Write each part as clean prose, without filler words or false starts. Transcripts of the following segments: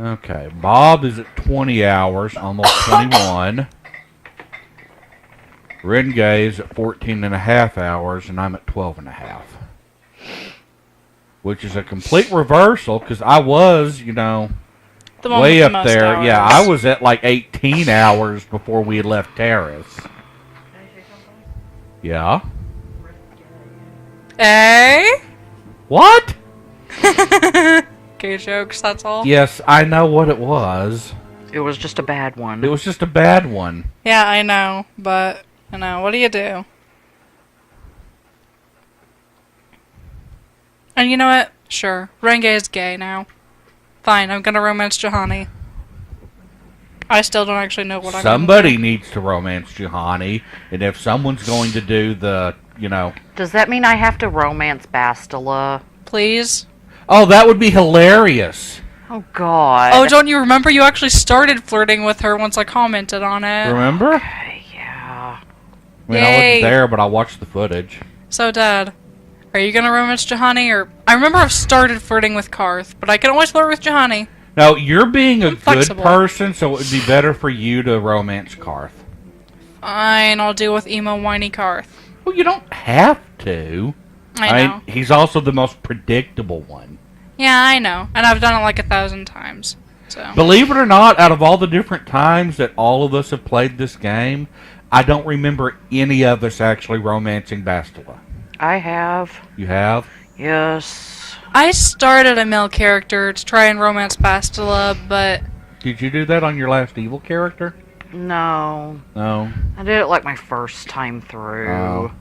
Okay, Bob is at 20 hours, almost 21. Renge is at 14 and a half hours, and I'm at 12 and a half. Which is a complete reversal, because I was, you know, way up there. Hours. Yeah, I was at like 18 hours before we had left Taris. Yeah? Eh? What? Gay jokes, that's all? Yes, I know what it was. It was just a bad one. It was just a bad one. Yeah, I know, but, you know, what do you do? And you know what? Sure, Renge is gay now. Fine, I'm gonna romance Juhani. I still don't actually know what I'm Somebody needs to romance Juhani, and if someone's going to do the, you know... Does that mean I have to romance Bastila? Please? Oh, that would be hilarious. Oh, God. Oh, don't you remember? You actually started flirting with her once I commented on it. Remember? Okay, yeah. I mean, I wasn't there, but I watched the footage. So, Dad, are you gonna romance Juhani, or... I remember I've started flirting with Karth, but I can always flirt with Juhani. No, you're being a good flexible. person, so it would be better for you to romance Karth. Fine, I'll deal with emo whiny Karth. Well, you don't have to. I know. He's also the most predictable one. Yeah, I know. And I've done it like 1,000 times. So. Believe it or not, out of all the different times that all of us have played this game, I don't remember any of us actually romancing Bastila. I have. You have? Yes. I started a male character to try and romance Bastila, but... Did you do that on your last evil character? No. No. I did it like my first time through. Oh.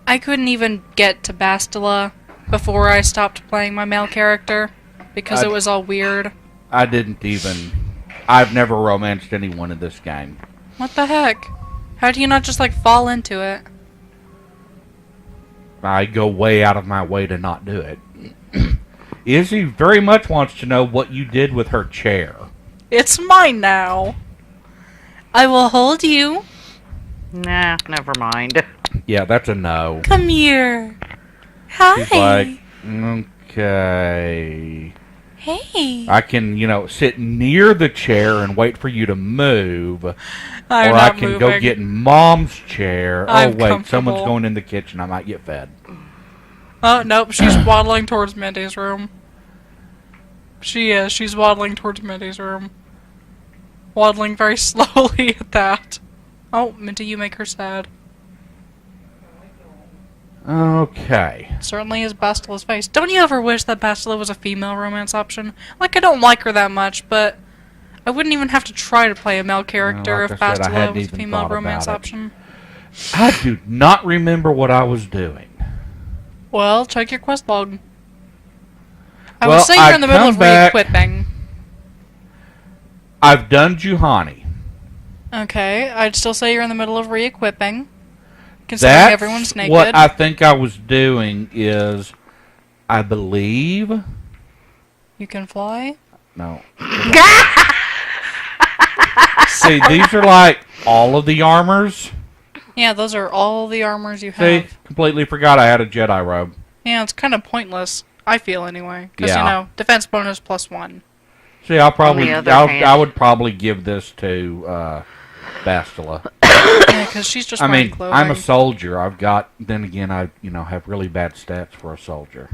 I couldn't even get to Bastila before I stopped playing my male character, because it was all weird. I didn't even... I've never romanced anyone in this game. What the heck? How do you not just, like, fall into it? I go way out of my way to not do it. Izzy very much wants to know what you did with her chair. It's mine now. I will hold you. Nah, never mind. Yeah, that's a no. Come here. Hi. She's like, okay. Hey. I can, you know, sit near the chair and wait for you to move. I'm or not I can moving. go get Mom's chair. I'm oh, wait, someone's comfortable. going in the kitchen. I might get fed. Oh, nope, she's waddling towards Mindy's room. She is. She's waddling towards Mindy's room. Waddling very slowly at that. Oh, Mindy, you make her sad. Okay. Certainly is Bastila's face. Don't you ever wish that Bastila was a female romance option? Like, I don't like her that much, but I wouldn't even have to try to play a male character like if I said, I Bastila hadn't was a even female thought romance about it. option. I do not remember what I was doing. Well, check your quest log. I would say you're in the middle of re-equipping. I've done Juhani. Okay, I'd still say you're in the middle of re-equipping. Considering everyone's naked. What I think I was doing is, I believe... You can fly? No. See, these are like all of the armors. Yeah, those are all the armors you See, have. completely forgot I had a Jedi robe. Yeah, it's kind of pointless. I feel anyway. Because, Yeah. you know, defense bonus +1. See, I'll probably, On the other hand- I would probably give this to Bastila. Yeah, because she's just I wearing mean, clothing. I'm a soldier. I've got, then again, I, you know, have really bad stats for a soldier.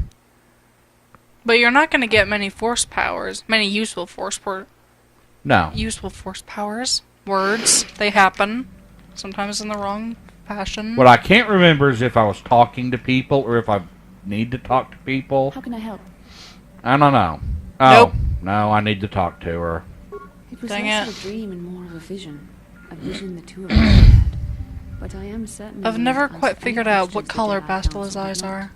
But you're not going to get many force powers. Many useful force No. useful force powers. Words. They happen. Sometimes in the wrong fashion. What I can't remember is if I was talking to people or if I need to talk to people. How can I help? I don't know. Oh, Nope. no, I need to talk to her. It was Dang less it. a dream and more of a vision. A vision the two of us had. But I am certain. I've that never as quite figured any out what questions the color Jedi Bastila's Council eyes did not. are.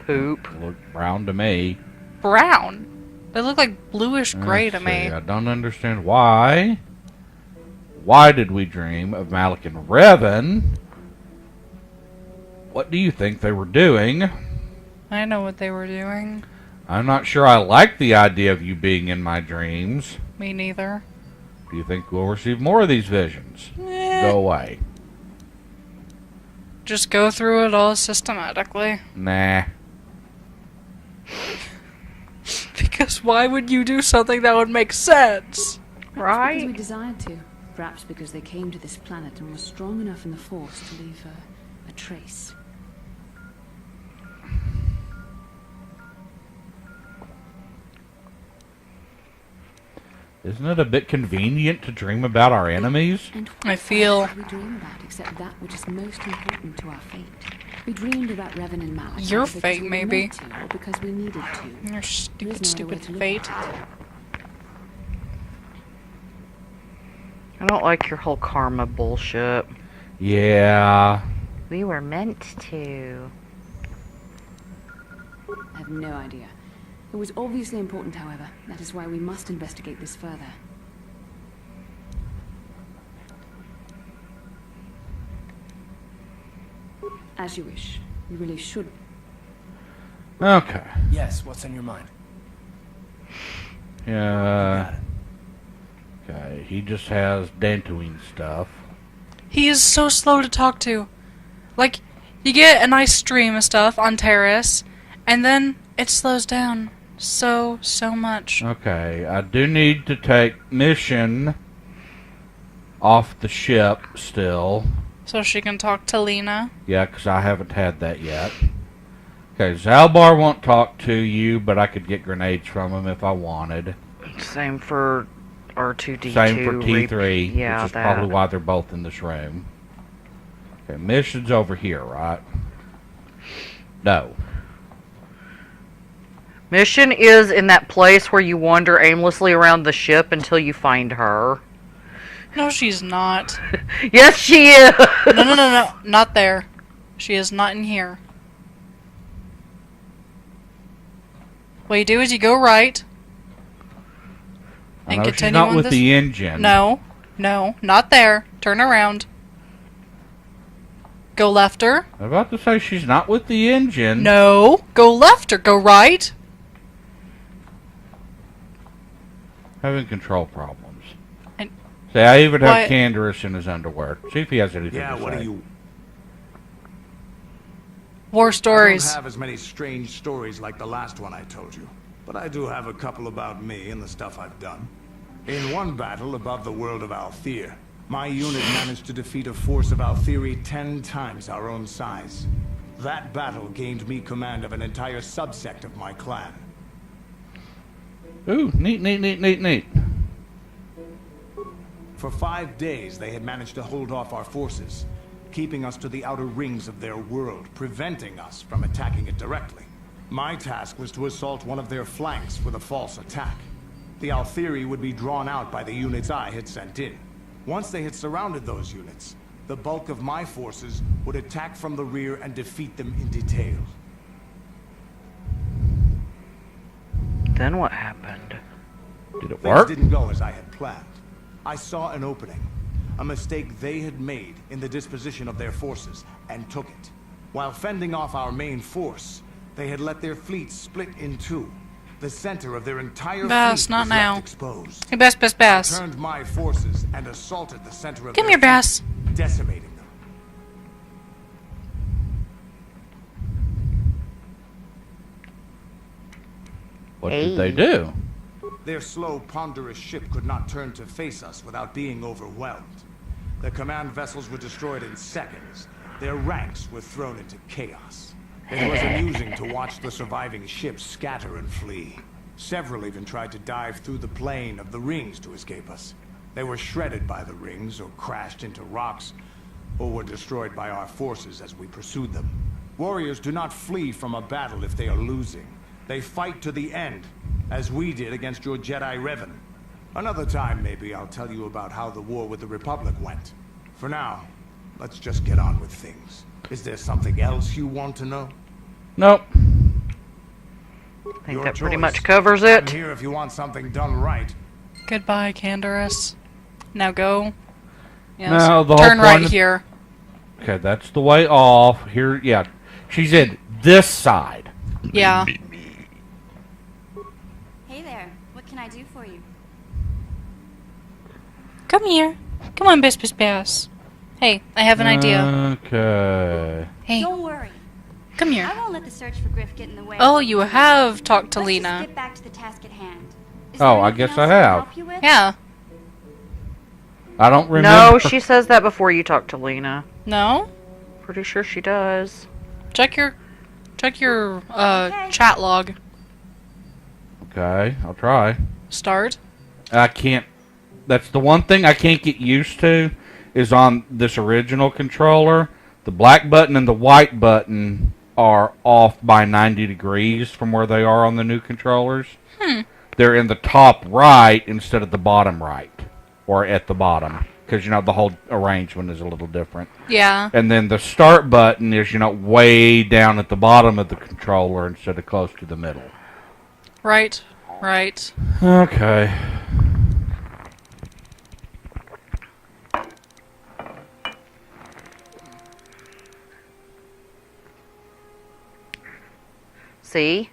Poop. Look brown to me. Brown. They look like bluish gray to Let's me. see, I don't understand why. Why did we dream of Malik and Revan? What do you think they were doing? I know what they were doing. I'm not sure I like the idea of you being in my dreams. Me neither. Do you think we'll receive more of these visions? Go away. Just go through it all systematically. Nah. Because why would you do something that would make sense? Because we Right? desired to. Perhaps because they came to this planet and were strong enough in the Force to leave a trace. Isn't it a bit convenient to dream about our enemies? And I what feel- else did we dream about except that which is most important to our fate? We dreamed about Revan and Malak. Your because fate, we were maybe. meant to, or because we needed to. Your There stupid, is no other way stupid to look fate. at it. I don't like your whole karma bullshit. Yeah. We were meant to. I have no idea. It was obviously important, however. That is why we must investigate this further. As you wish. We really should. Okay. Yes, what's on your mind? Yeah. Got it. Okay. He just has Dantooine stuff. He is so slow to talk to. Like, you get a nice stream of stuff on Taris, and then it slows down so much. Okay. I do need to take Mission off the ship still. So she can talk to Lena. Yeah, because I haven't had that yet. Okay, Zalbar won't talk to you, but I could get grenades from him if I wanted. Same for R2D2. Same for T3, Yeah, which is that. probably why they're both in this room. Okay, Mission's over here, right? No. Mission is in that place where you wander aimlessly around the ship until you find her. No, she's not. Yes, she is! No. Not there. She is not in here. What you do is you go right. I And know she's continue not on with this. the engine. No, not there. Turn around. Go lefter. I'm about to say she's not with the engine. No, go left or go right. Having control problems. And- See, I even have What? Candaris in his underwear. See if he has anything Yeah, to what say. do you... War I stories. don't have as many strange stories like the last one I told you, but I do have a couple about me and the stuff I've done. In one battle above the world of Althir, my unit managed to defeat a force of Althiri 10 times our own size. That battle gained me command of an entire subsect of my clan. Ooh, neat. For 5 days, they had managed to hold off our forces, keeping us to the outer rings of their world, preventing us from attacking it directly. My task was to assault one of their flanks with a false attack. The Althiri would be drawn out by the units I had sent in. Once they had surrounded those units, the bulk of my forces would attack from the rear and defeat them in detail. Then what happened? Did it Things work? didn't go as I had planned. I saw an opening, a mistake they had made in the disposition of their forces, and took it. While fending off our main force, they had let their fleet split in two. The center of their entire Bass, fleet not was now. left exposed. Hey, Bass. Turned my forces and assaulted the center of Give me their your Bass. fleet, decimating them. What did they do? Their slow, ponderous ship could not turn to face us without being overwhelmed. The command vessels were destroyed in seconds. Their ranks were thrown into chaos. It was amusing to watch the surviving ships scatter and flee. Several even tried to dive through the plane of the rings to escape us. They were shredded by the rings, or crashed into rocks, or were destroyed by our forces as we pursued them. Warriors do not flee from a battle if they are losing. They fight to the end, as we did against your Jedi Revan. Another time, maybe, I'll tell you about how the war with the Republic went. For now, let's just get on with things. Is there something else you want to know? Nope. I think Your that pretty choice. much covers I'm it. here if you want something done right. Goodbye, Candaris. Now go. Yes. No, the whole Turn right point of- here. Okay, that's the way off. Here, yeah. She's in this side. Yeah. Hey there. What can I do for you? Come here. Come on, Bass. Hey, I have an idea. Okay. Hey, Don't worry. Come here. I won't let the search for Griff get in the way. Oh, you have talked to Let's Lena. just get back to the task at hand. Is Oh, there I anything guess else I can have. help you with? Yeah. I don't remember. No, she says that before you talk to Lena. No? Pretty sure she does. Check your Okay. chat log. Okay, I'll try. Start. I can't. That's the one thing I can't get used to is on this original controller. The black button and the white button are off by 90 degrees from where they are on the new controllers. They're in the top right instead of the bottom right. Or at the bottom. Because, the whole arrangement is a little different. Yeah. And then the start button is, way down at the bottom of the controller instead of close to the middle. Right. Right. Okay. See?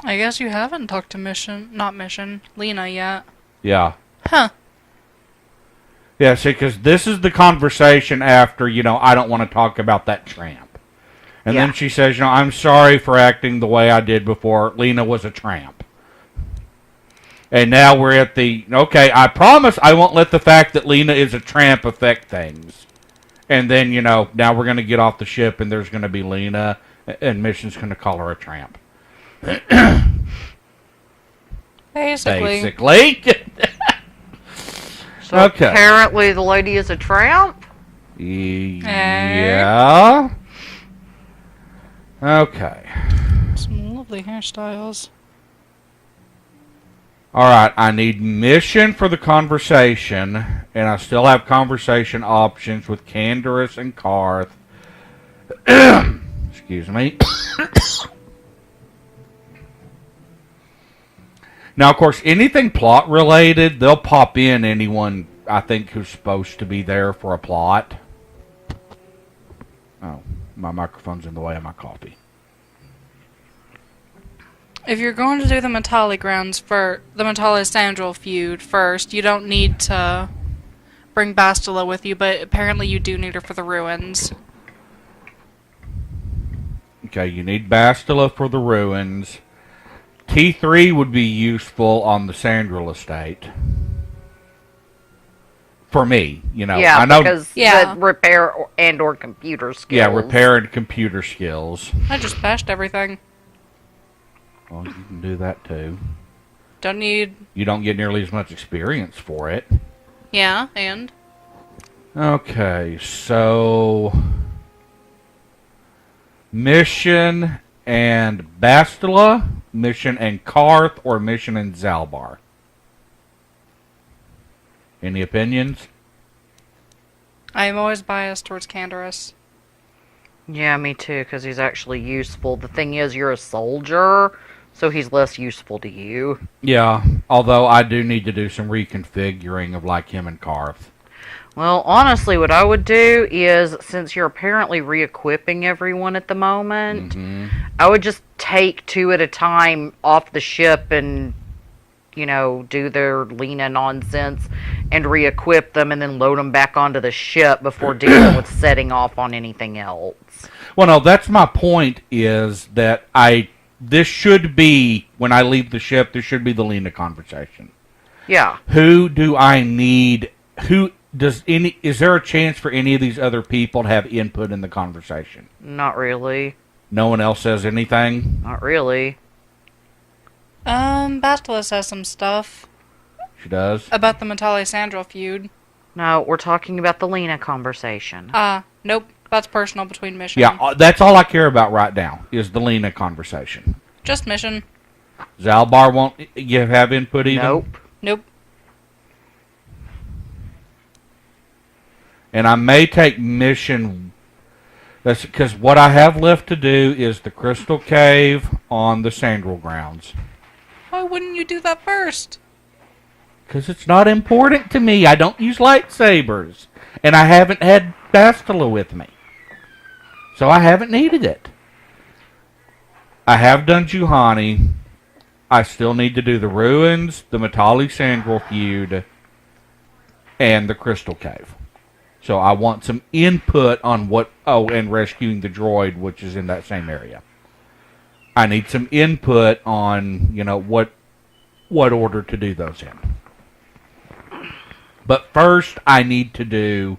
I guess you haven't talked to Lena yet. Yeah. Huh. Yeah, see, because this is the conversation after, I don't want to talk about that tramp. And then she says, I'm sorry for acting the way I did before. Lena was a tramp. And now we're at okay, I promise I won't let the fact that Lena is a tramp affect things. And then, now we're going to get off the ship and there's going to be Lena, and Mission's going to call her a tramp. Basically. So Okay. apparently the lady is a tramp? Yeah. Okay. Some lovely hairstyles. Alright, I need mission for the conversation, and I still have conversation options with Candaris and Karth. Excuse me. Now, of course, anything plot related, they'll pop in anyone, I think, who's supposed to be there for a plot. Oh, my microphone's in the way of my coffee. If you're going to do the Matali grounds for the Matali-Sandral feud first, you don't need to bring Bastila with you, but apparently you do need her for the ruins. Okay, you need Bastila for the ruins. T3 would be useful on the Sandral estate. For me, Yeah, I know, because Yeah. the repair or computer skills. yeah, repair and computer skills. I just bashed everything. Well, you can do that too. Don't need... You don't get nearly as much experience for it. Yeah, and? Okay, so... Mission and Bastila, Mission and Karth, or Mission and Zalbar? Any opinions? I am always biased towards Candaris. Yeah, me too, because he's actually useful. The thing is, you're a soldier, so he's less useful to you. Yeah, although I do need to do some reconfiguring of like him and Karth. Well, honestly, what I would do is, since you're apparently re-equipping everyone at the moment, I would just take 2 at a time off the ship and, do their Lena nonsense and re-equip them and then load them back onto the ship before dealing with setting off on anything else. Well, no, that's my point, is that this should be, when I leave the ship, there should be the Lena conversation. Yeah. Who do I need, is there a chance for any of these other people to have input in the conversation? Not really. No one else says anything? Not really. Bastila says some stuff. She does? About the Matali-Sandral feud. No, we're talking about the Lena conversation. Nope. That's personal between Mission. Yeah, that's all I care about right now, is the Lena conversation. Just Mission. Zalbar won't have input either? Nope. Nope. And I may take Mission... That's because what I have left to do is the Crystal Cave on the Sandral grounds. Why wouldn't you do that first? Because it's not important to me. I don't use lightsabers. And I haven't had Bastila with me. So I haven't needed it. I have done Juhani. I still need to do the Ruins, the Matali Sandral feud, and the Crystal Cave. So I want some input on what... Oh, and rescuing the droid, which is in that same area. I need some input on, you know, what order to do those in. But first, I need to do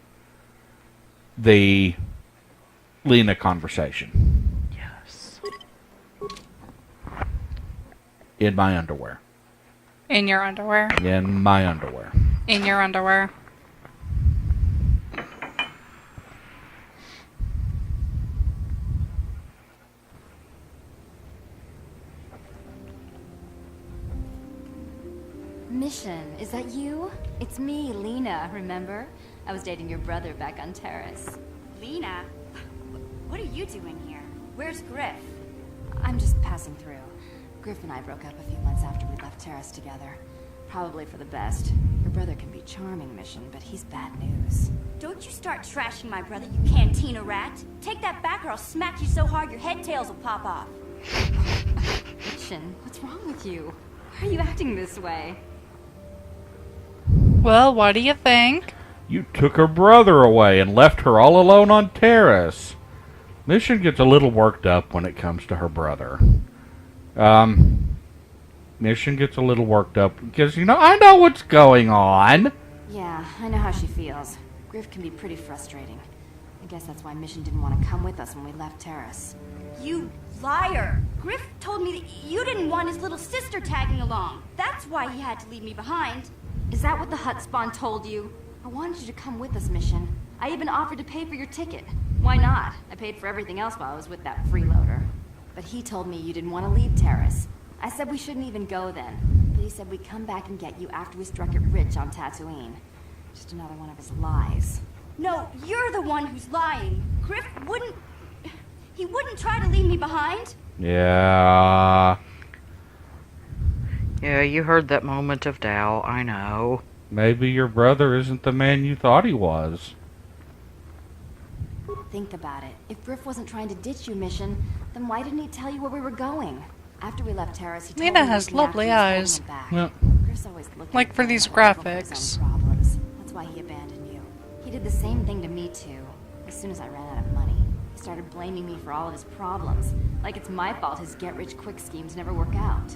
the Lena conversation. Yes. In my underwear. In your underwear. In my underwear. In your underwear. Mission, is that you? It's me, Lena, remember? I was dating your brother back on Taris. Lena? What are you doing here? Where's Griff? I'm just passing through. Griff and I broke up a few months after we left Taris together. Probably for the best. Your brother can be charming, Mission, but he's bad news. Don't you start trashing my brother, you Cantina rat. Take that back or I'll smack you so hard your head tails will pop off. Mission, what's wrong with you? Why are you acting this way? Well, what do you think? You took her brother away and left her all alone on Taris. Mission gets a little worked up when it comes to her brother. Mission gets a little worked up because, you know, I know what's going on. Yeah, I know how she feels. Griff can be pretty frustrating. I guess that's why Mission didn't want to come with us when we left Taris. You liar! Griff told me that you didn't want his little sister tagging along. That's why he had to leave me behind. Is that what the Hutt spawn told you? I wanted you to come with us, Mission. I even offered to pay for your ticket. Why not? I paid for everything else while I was with that freeloader. But he told me you didn't want to leave Taris. I said we shouldn't even go then. But he said we'd come back and get you after we struck it rich on Tatooine. Just another one of his lies. No, you're the one who's lying. Griff wouldn't... He wouldn't try to leave me behind. Yeah. Yeah, you heard that moment of doubt, I know. Maybe your brother isn't the man you thought he was. Think about it. If Griff wasn't trying to ditch you, Mission, then why didn't he tell you where we were going? After we left Taris, he told Lena me has he'd be after lovely us holding eyes. him back. Yeah. Griff's always looking Like for for these another angle for his graphics. own problems. That's why he abandoned you. He did the same thing to me too. As soon as I ran out of money, he started blaming me for all of his problems. Like it's my fault his get-rich-quick schemes never work out.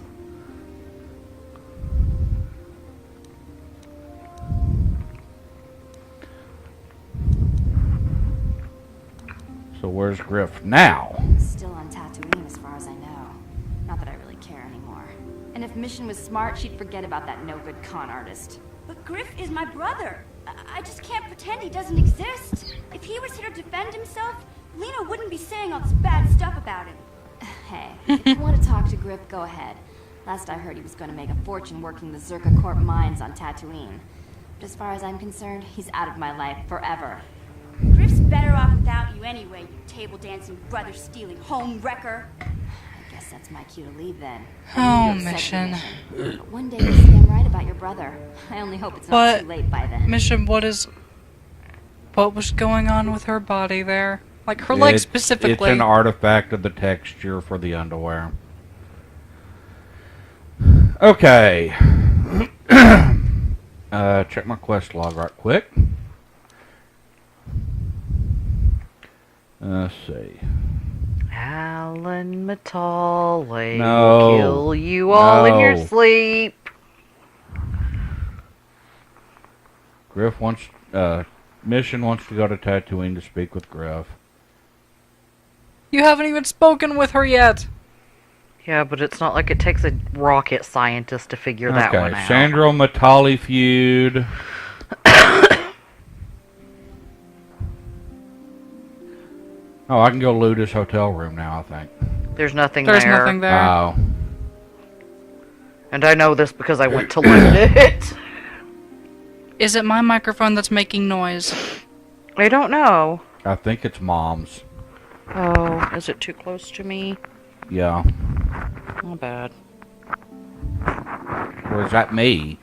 So where's Griff now? Still on Tatooine as far as I know. Not that I really care anymore. And if Mission was smart, she'd forget about that no-good con artist. But Griff is my brother. I just can't pretend he doesn't exist. If he was here to defend himself, Lena wouldn't be saying all this bad stuff about him. Hey, if you want to talk to Griff, go ahead. Last I heard, he was going to make a fortune working the Zerka Corp mines on Tatooine. But as far as I'm concerned, he's out of my life forever. Griff's better off without you anyway, you table-dancing, brother-stealing home wrecker. I guess that's my cue to leave then. Oh, I knew you upset Mission. the Mission. But one day you'll see I'm right about your brother. I only hope it's not But too late by then. Mission, what was going on with her body there? Like her legs specifically. It's an artifact of the texture for the underwear. Okay. Check my quest log right quick. Let's see. Alan Matali No. will kill you all in your No. sleep. Griff wants, Mission wants to go to Tatooine to speak with Griff. You haven't even spoken with her yet. Yeah, but it's not like it takes a rocket scientist to figure that one out. Sandro Matali feud. Oh, I can go loot his hotel room now, I think. There's nothing There's there. nothing there. Oh. And I know this because I went to loot it. Is it my microphone that's making noise? I don't know. I think it's Mom's. Oh, is it too close to me? Yeah. Not bad. Or is that me?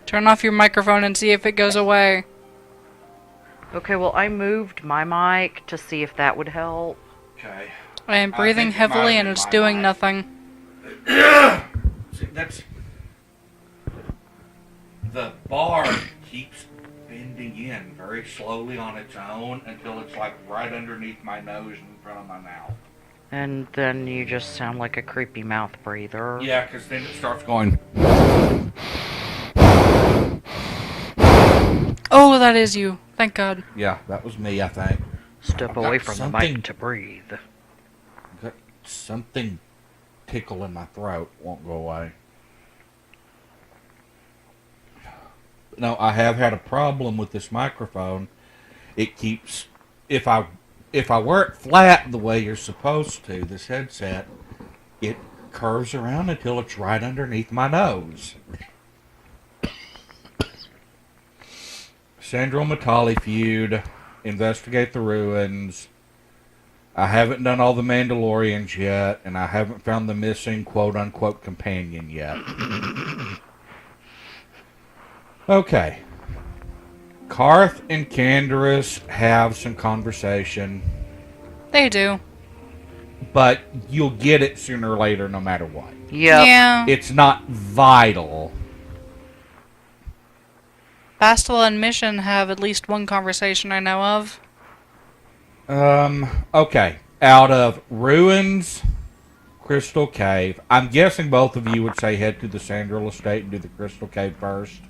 Turn off your microphone and see if it goes away. Okay, well, I moved my mic to see if that would help. Okay. I am breathing heavily and it's doing nothing. See, that's... The bar keeps bending in very slowly on its own until it's like right underneath my nose and in front of my mouth. And then you just sound like a creepy mouth breather. Yeah, because then it starts going... Oh, that is you. Thank God. Yeah, that was me, I think. Step away from the mic to breathe. Got something tickle in my throat. Won't go away. No, I have had a problem with this microphone. It keeps... If I wear it flat the way you're supposed to, this headset, it curves around until it's right underneath my nose. Sandro Matali feud, investigate the ruins. I haven't done all the Mandalorians yet, and I haven't found the missing quote-unquote companion yet. Okay. Karth and Candaris have some conversation. They do. But you'll get it sooner or later no matter what. Yep. Yeah. It's not vital. Bastila and Mission have at least one conversation I know of. Okay. Out of Ruins, Crystal Cave, I'm guessing both of you would say head to the Sandril Estate and do the Crystal Cave first.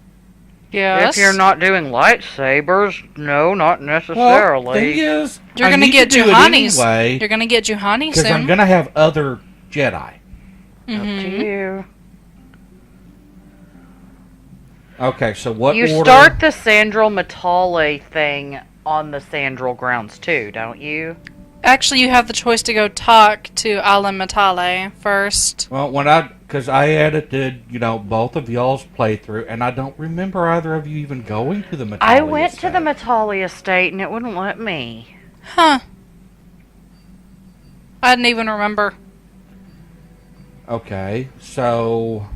Yes. If you're not doing lightsabers, no, not necessarily. Well, thing is, You're I gonna need get to do it Juhani's. anyway, You're gonna get Juhani because soon. I'm gonna have other Jedi. Up to you. Okay, so what You order? start the Sandril Matale thing on the Sandril grounds too, don't you? Actually, you have the choice to go talk to Alan Matale first. Well, because I edited, both of y'all's playthrough, and I don't remember either of you even going to the Matali I went Estate. to the Matale Estate and it wouldn't let me. Huh. I didn't even remember. Okay, so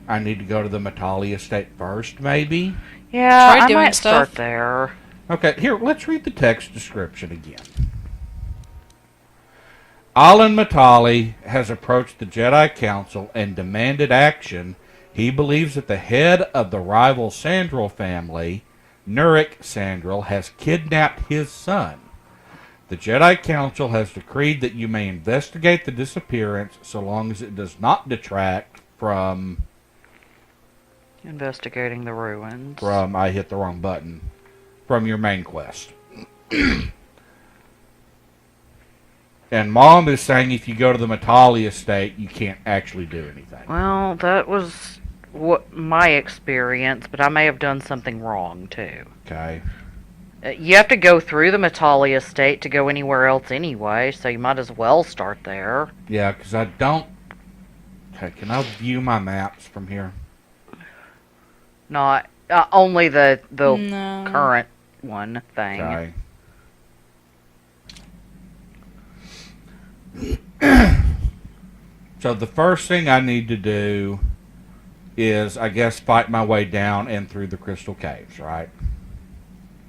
I need to go to the Matali Estate first, maybe? Yeah, Try I doing might start stuff. there. Okay, here, let's read the text description again. Alan Matali has approached the Jedi Council and demanded action. He believes that the head of the rival Sandril family, Nurik Sandril, has kidnapped his son. The Jedi Council has decreed that you may investigate the disappearance so long as it does not detract from... Investigating the ruins. I hit the wrong button. From your main quest. And Mom is saying if you go to the Matali Estate, you can't actually do anything. Well, that was my experience, but I may have done something wrong too. Okay. You have to go through the Matali Estate to go anywhere else anyway, so you might as well start there. Yeah, because I don't... Okay, can I view my maps from here? Not only the No. current one thing. Okay. So the first thing I need to do is, I guess, fight my way down and through the Crystal Caves, right?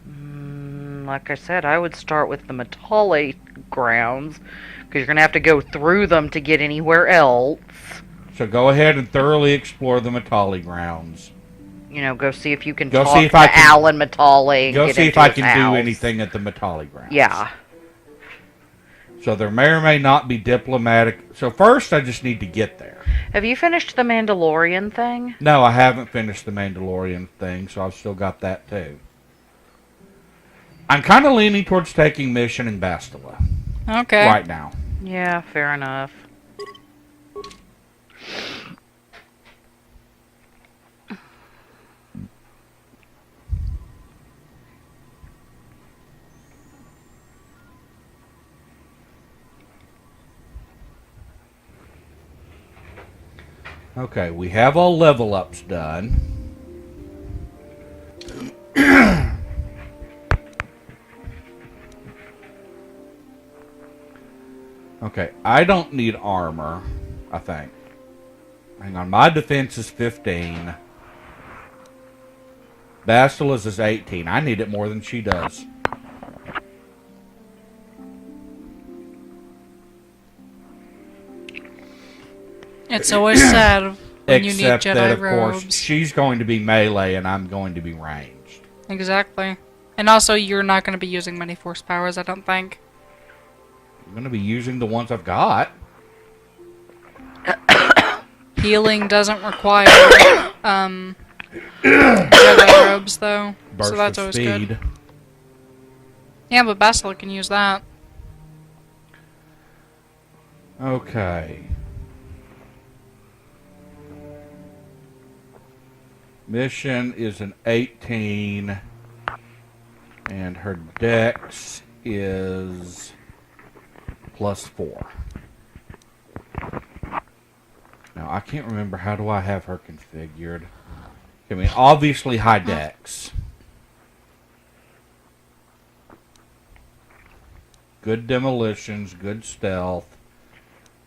Like I said, I would start with the Matali grounds, because you're going to have to go through them to get anywhere else. So go ahead and thoroughly explore the Matali grounds. Go see if you can Go talk see if to I can- Alan Matali and Go get see if into I his can house. do anything at the Matali grounds. Yeah. So there may or may not be diplomatic... So first, I just need to get there. Have you finished the Mandalorian thing? No, I haven't finished the Mandalorian thing, so I've still got that too. I'm kind of leaning towards taking Mission in Bastila. Okay. Right now. Yeah, fair enough. Okay, we have all level ups done. Okay, I don't need armor, I think. Hang on, my defense is 15. Bastila's is 18. I need it more than she does. It's always sad when you need Except Jedi that, of robes. course, she's going to be melee and I'm going to be ranged. Exactly. And also, you're not going to be using many force powers, I don't think. I'm going to be using the ones I've got. Healing doesn't require Jedi robes, though. Burst so that's of always speed. good. Yeah, but Bastila can use that. Okay. Mission is an 18. And her dex is +4. Now, I can't remember, how do I have her configured? I mean, obviously high dex. Good demolitions, good stealth,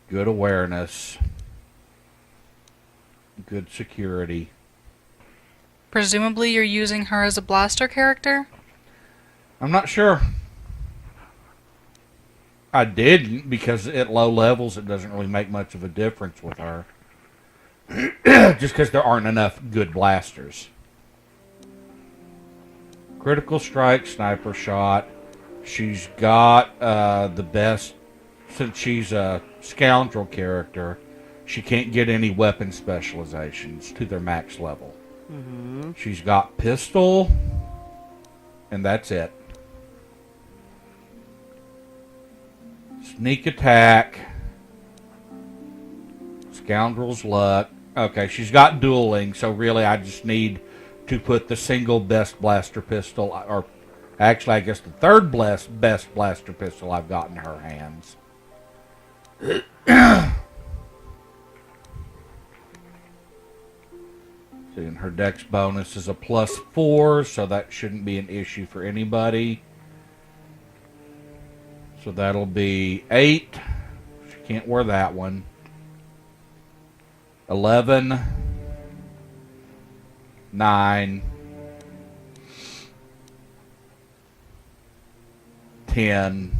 good awareness, good security. Presumably you're using her as a blaster character? I'm not sure. I didn't, because at low levels it doesn't really make much of a difference with her. Just because there aren't enough good blasters. Critical strike, sniper shot. She's got the best, since she's a scoundrel character, she can't get any weapon specializations to their max level. Mm-hmm. She's got pistol, and that's it. Sneak attack. Scoundrel's luck. Okay, she's got dueling, so really I just need to put the single best blaster pistol, or actually I guess the third best blaster pistol I've got in her hands. See, and her dex bonus is a +4, so that shouldn't be an issue for anybody. So that'll be 8. She can't wear that one. 11. 9. 10.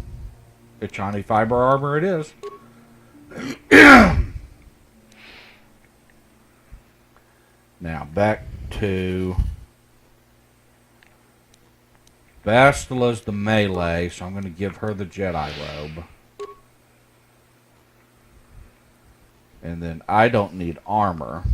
Ichani fiber armor it is. Now back to Bastila's the melee, so I'm going to give her the Jedi robe. And then I don't need armor.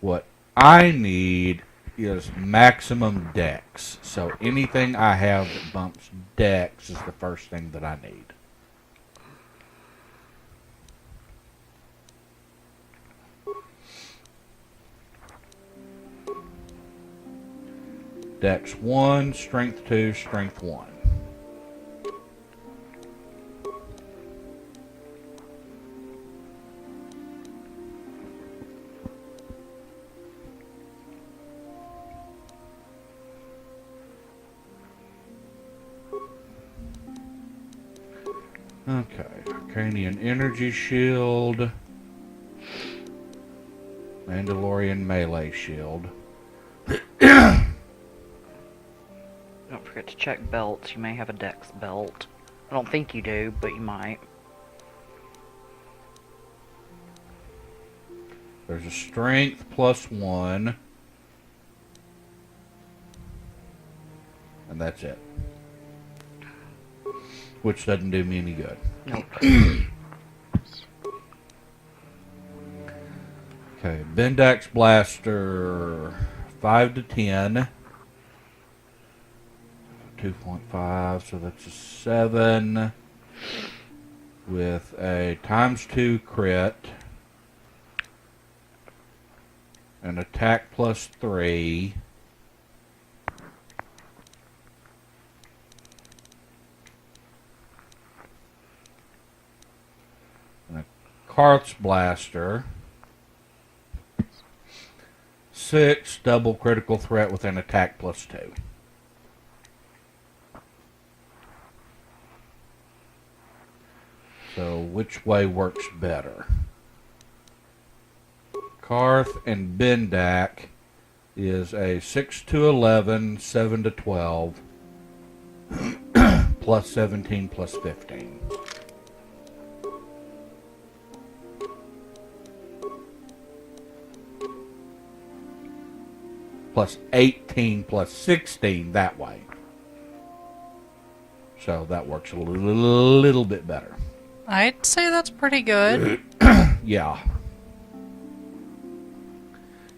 What I need is maximum dex. So anything I have that bumps dex is the first thing that I need. Dex 1, Strength 2, Strength 1. Okay, Arcanian Energy Shield. Mandalorian Melee Shield. Don't forget to check belts. You may have a dex belt. I don't think you do, but you might. There's a strength +1. And that's it. Which doesn't do me any good. Nope. Okay, Bendax Blaster 5 to 10. 2.5, so that's a 7. With a ×2 crit. An attack +3. And a Karth's Blaster. 6, double critical threat with an attack +2. So, which way works better? Karth and Bendak is a 6 to 11, 7 to 12, plus 17, plus 15. Plus 18, plus 16 that way. So that works a little bit better. I'd say that's pretty good. Yeah.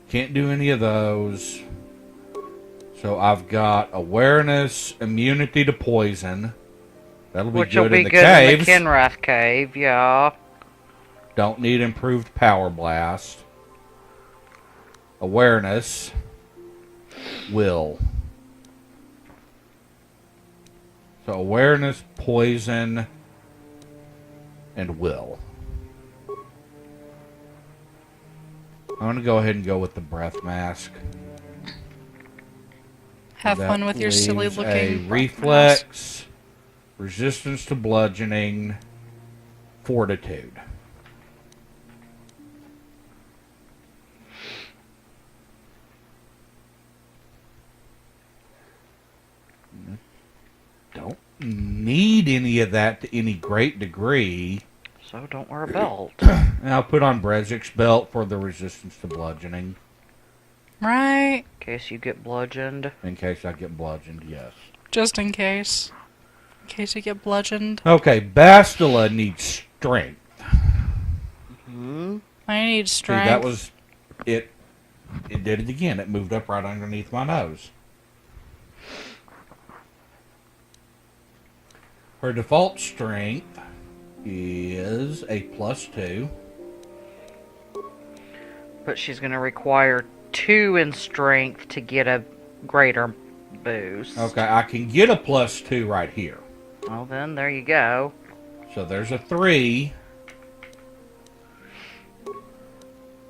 Can't do any of those. So I've got awareness, immunity to poison. That'll be good in the caves. In the Kinrath cave, yeah. Don't need improved power blast. Awareness. Will. So awareness, poison, and will. I'm going to go ahead and go with the breath mask. Have fun with your silly looking a reflex, resistance to bludgeoning, fortitude. Don't need any of that to any great degree. So don't wear a belt. And I'll put on Brezik's belt for the resistance to bludgeoning. Right. In case you get bludgeoned. In case I get bludgeoned, yes. Just in case. In case you get bludgeoned. Okay, Bastila needs strength. Hmm? I need strength. See, that was it. It did it again. It moved up right underneath my nose. Her default strength is a +2. But she's going to require 2 in strength to get a greater boost. Okay, I can get a +2 right here. Well, then, there you go. So there's a 3.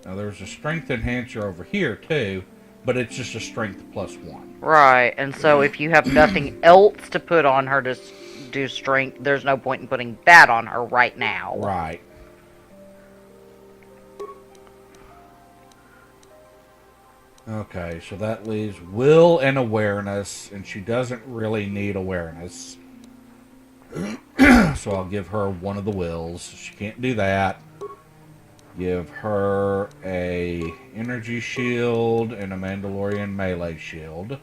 Now there's a strength enhancer over here too, but it's just a strength +1. Right, and so if you have nothing else to put on her to do strength, there's no point in putting that on her right now. Right. Okay, so that leaves will and awareness, and she doesn't really need awareness. So I'll give her one of the wills. She can't do that. Give her a energy shield and a Mandalorian melee shield.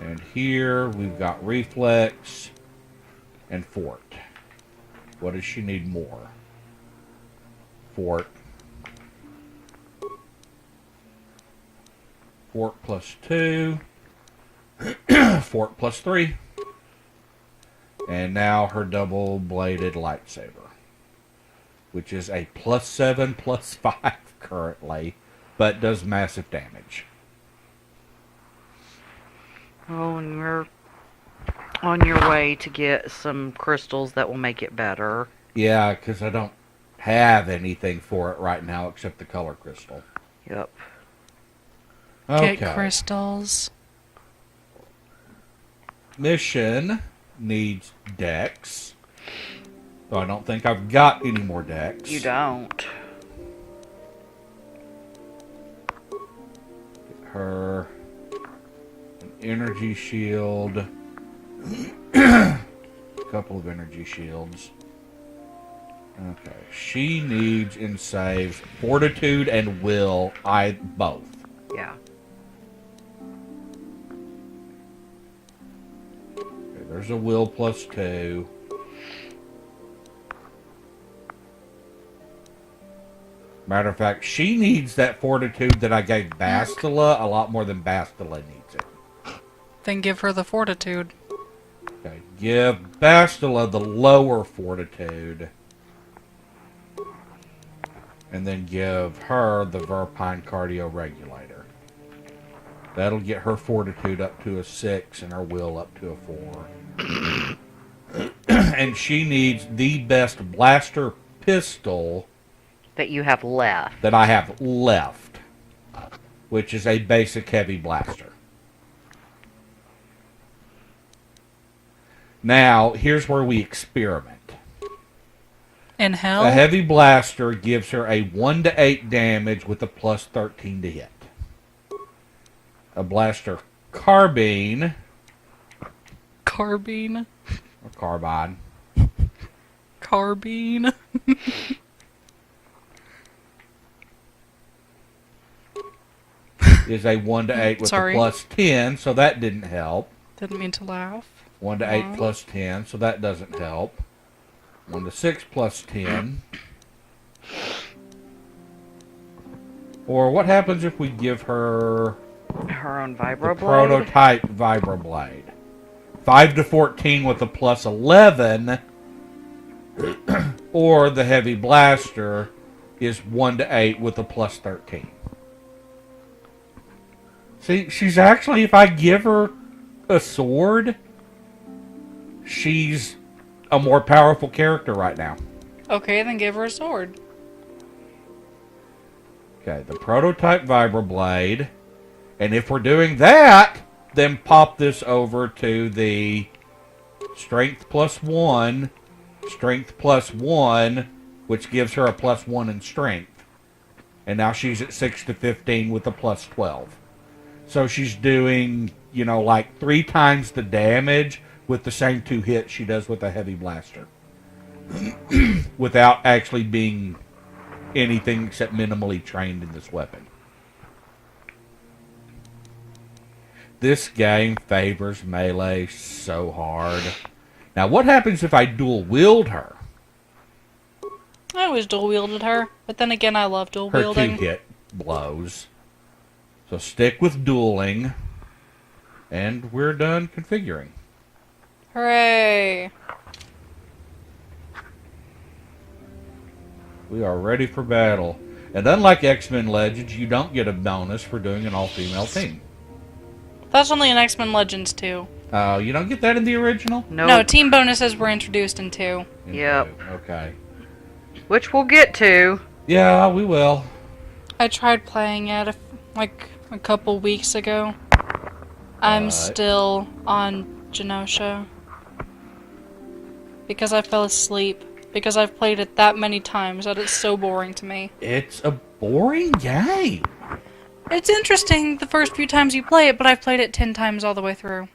And here we've got reflex and fort. What does she need more? Fort. Fort +2. Fort +3. And now her double-bladed lightsaber, which is a +7, +5 currently, but does massive damage. Oh, and you're on your way to get some crystals that will make it better. Yeah, because I don't have anything for it right now except the color crystal. Yep. Okay. Get crystals. Mission needs dex. So I don't think I've got any more dex. You don't. Get her an energy shield. A couple of energy shields. Okay. She needs in saves fortitude and will, both. Yeah. There's a will +2. Matter of fact, she needs that fortitude that I gave Bastila a lot more than Bastila needs it. Then give her the fortitude. Okay, give Bastila the lower fortitude. And then give her the Verpine cardio regulator. That'll get her fortitude up to a 6 and her will up to a 4. And she needs the best blaster pistol That you have left. that I have left, which is a basic heavy blaster. Now, here's where we experiment. In hell? A heavy blaster gives her a 1 to 8 damage with a plus 13 to hit. A blaster carbine. Carbine? Or carbine. Carbine? Is a 1 to 8 with Sorry. a plus 10, so that didn't help. Didn't mean to laugh. 1 to 8 plus 10, so that doesn't help. 1 to 6 plus 10. Or what happens if we give her Her own the vibroblade. prototype vibroblade? 5 to 14 with a plus 11. Or the heavy blaster is 1 to 8 with a plus 13. See, she's actually, if I give her a sword, she's a more powerful character right now. Okay, then give her a sword. Okay, the prototype vibroblade. And if we're doing that, then pop this over to the strength plus 1, strength plus 1, which gives her a plus 1 in strength. And now she's at 6 to 15 with a plus 12. So she's doing, you know, like 3 times the damage with the same 2 hits she does with a heavy blaster. Without actually being anything except minimally trained in this weapon. This game favors melee so hard. Now, what happens if I dual wield her? I always dual wielded her, but then again, I love dual Her wielding. 2-hit blows. So stick with dueling. And we're done configuring. Hooray! We are ready for battle. And unlike X-Men Legends, you don't get a bonus for doing an all-female team. That's only in X-Men Legends 2. You don't get that in the original? Nope. No, team bonuses were introduced in 2. Yep. Okay. Which we'll get to. Yeah, we will. I tried playing it like a couple weeks ago. I'm still on Genosha. Because I fell asleep. Because I've played it that many times that it's so boring to me. It's a boring game. It's interesting the first few times you play it, but I've played it 10 times all the way through.